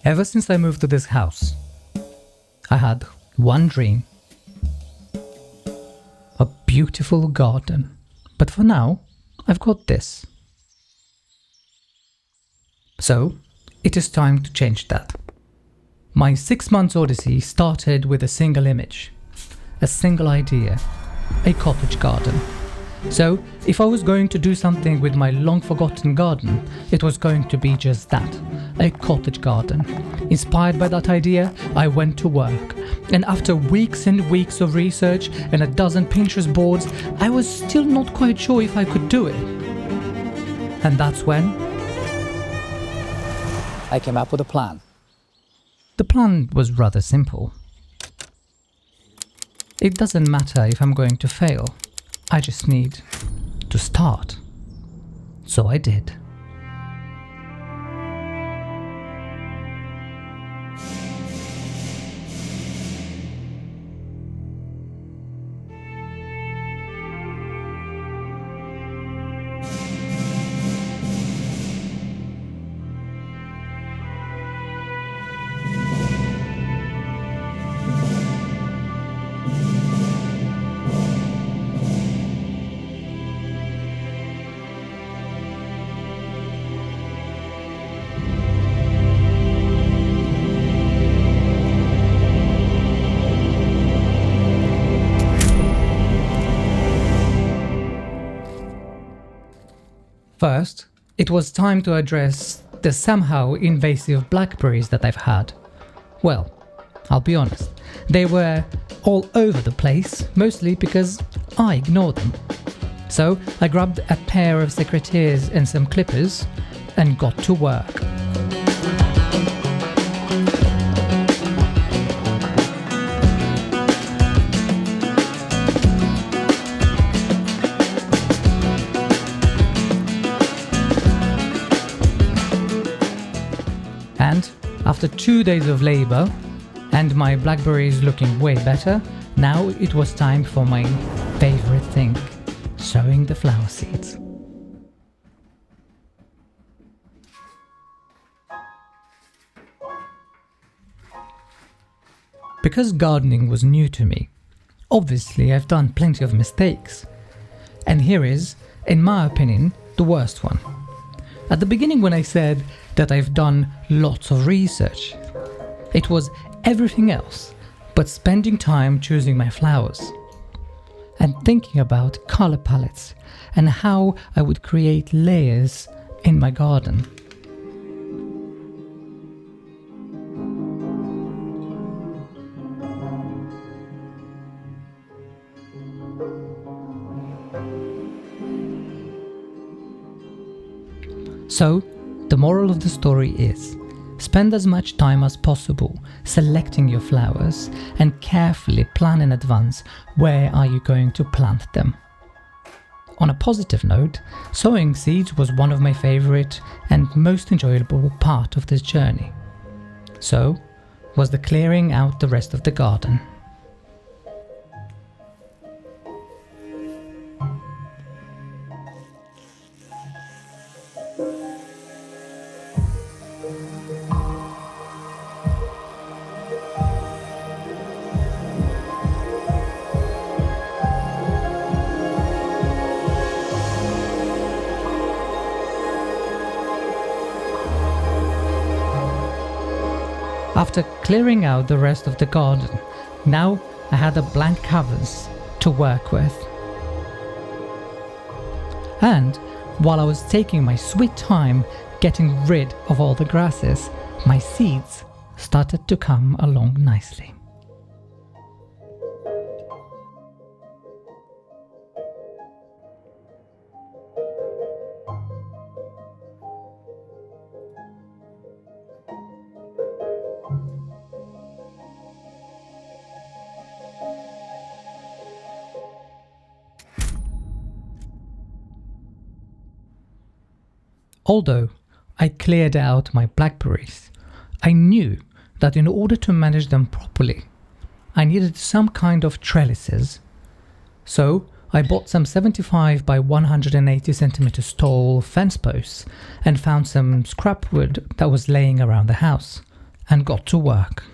Ever since I moved to this house, I had one dream. A beautiful garden. But for now, I've got this. So, it is time to change that. My 6 months odyssey started with a single image, a single idea, a cottage garden. So, if I was going to do something with my long-forgotten garden, it was going to be just that, a cottage garden. Inspired by that idea, I went to work. And after weeks and weeks of research and a dozen Pinterest boards, I was still not quite sure if I could do it. And that's when I came up with a plan. The plan was rather simple. It doesn't matter if I'm going to fail. I just need to start. So I did. First, it was time to address the somehow invasive blackberries that I've had. Well, I'll be honest, they were all over the place, mostly because I ignored them. So I grabbed a pair of secateurs and some clippers and got to work. And after 2 days of labor and my blackberries looking way better, now it was time for my favorite thing, sowing the flower seeds. Because gardening was new to me, obviously I've done plenty of mistakes. And here is, in my opinion, the worst one. At the beginning when I said that I've done lots of research, it was everything else but spending time choosing my flowers and thinking about color palettes and how I would create layers in my garden. So, the moral of the story is, spend as much time as possible selecting your flowers and carefully plan in advance where are you going to plant them. On a positive note, sowing seeds was one of my favorite and most enjoyable part of this journey. So, was the clearing out the rest of the garden. After clearing out the rest of the garden, now I had a blank canvas to work with. And while I was taking my sweet time getting rid of all the grasses, my seeds started to come along nicely. Although I cleared out my blackberries, I knew that in order to manage them properly, I needed some kind of trellises. So I bought some 75 by 180 centimeters tall fence posts and found some scrap wood that was laying around the house, and got to work.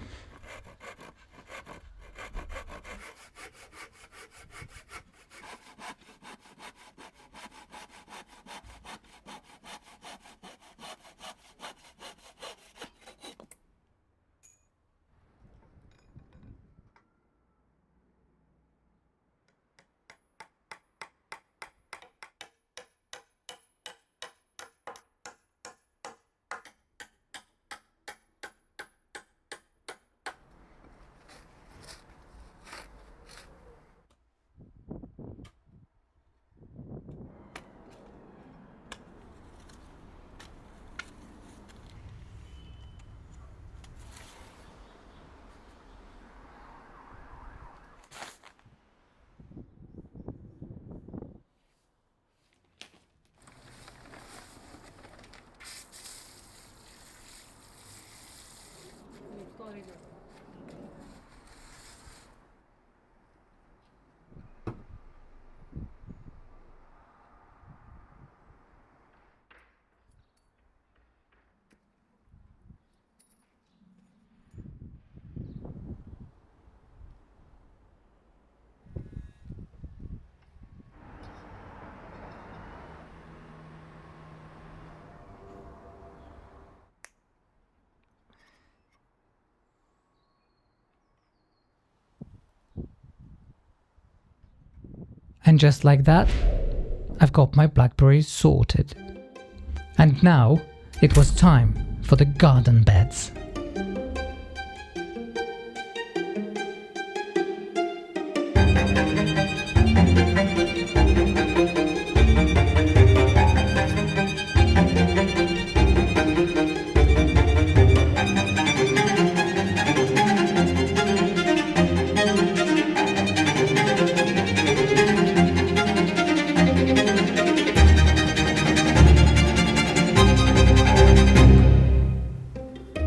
And just like that, I've got my blackberries sorted. And now it was time for the garden beds.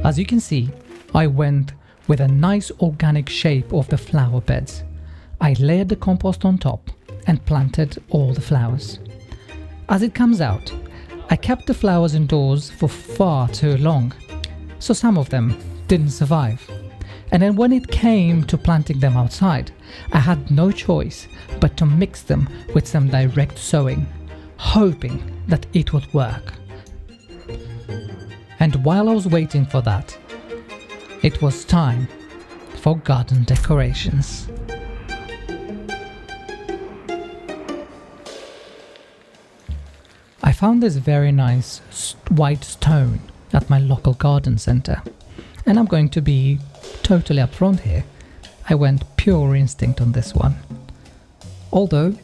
As you can see, I went with a nice organic shape of the flower beds. I layered the compost on top and planted all the flowers. As it comes out, I kept the flowers indoors for far too long, so some of them didn't survive. And then when it came to planting them outside, I had no choice but to mix them with some direct sowing, hoping that it would work. And while I was waiting for that, it was time for garden decorations. I found this very nice white stone at my local garden centre, and I'm going to be totally upfront here. I went pure instinct on this one. Although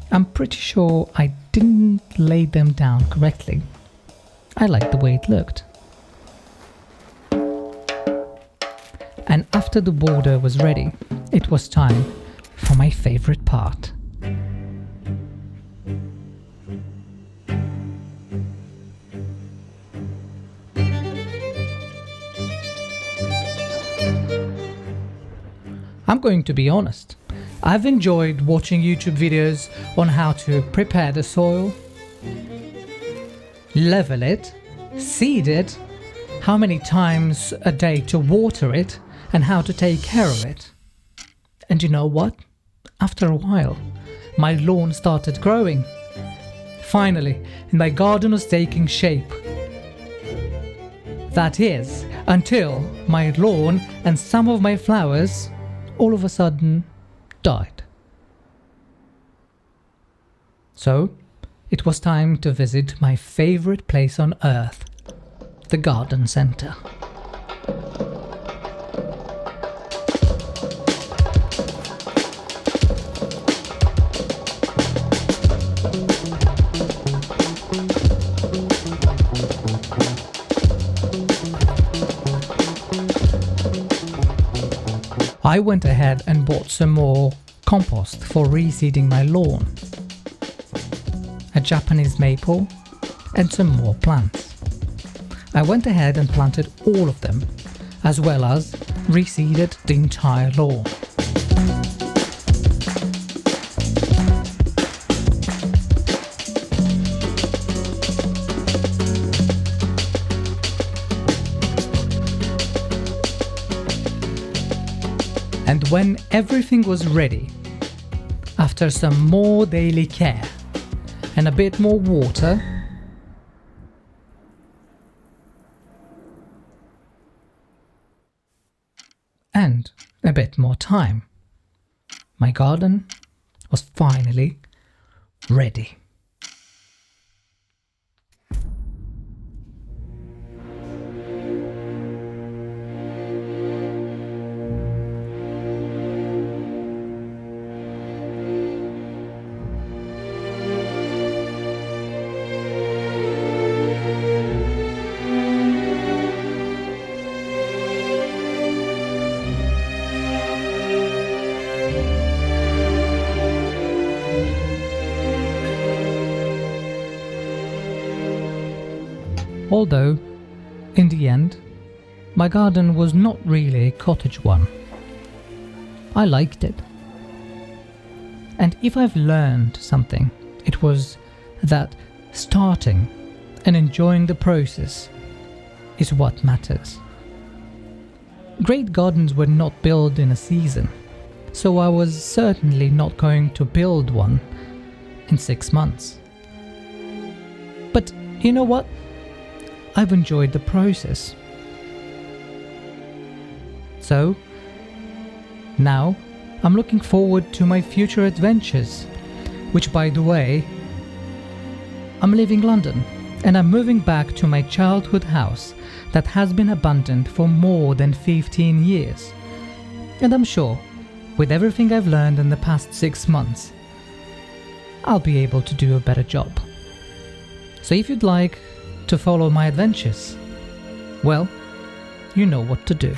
I'm pretty sure I didn't lay them down correctly. I liked the way it looked. And after the border was ready, it was time for my favorite part. I'm going to be honest, I've enjoyed watching YouTube videos on how to prepare the soil, level it, seed it, how many times a day to water it, and how to take care of it. And you know what? After a while, my lawn started growing. Finally, my garden was taking shape. That is, until my lawn and some of my flowers all of a sudden died. So, it was time to visit my favorite place on earth, the garden centre. I went ahead and bought some more compost for reseeding my lawn, a Japanese maple and some more plants. I went ahead and planted all of them, as well as reseeded the entire lawn. And when everything was ready, after some more daily care and a bit more water, and a bit more time, my garden was finally ready. Although, in the end, my garden was not really a cottage one. I liked it. And if I've learned something, it was that starting and enjoying the process is what matters. Great gardens were not built in a season, so I was certainly not going to build one in 6 months. But you know what? I've enjoyed the process. So, now I'm looking forward to my future adventures, which, by the way, I'm leaving London and I'm moving back to my childhood house that has been abandoned for more than 15 years. And I'm sure, with everything I've learned in the past 6 months, I'll be able to do a better job. So if you'd like to follow my adventures, well, you know what to do.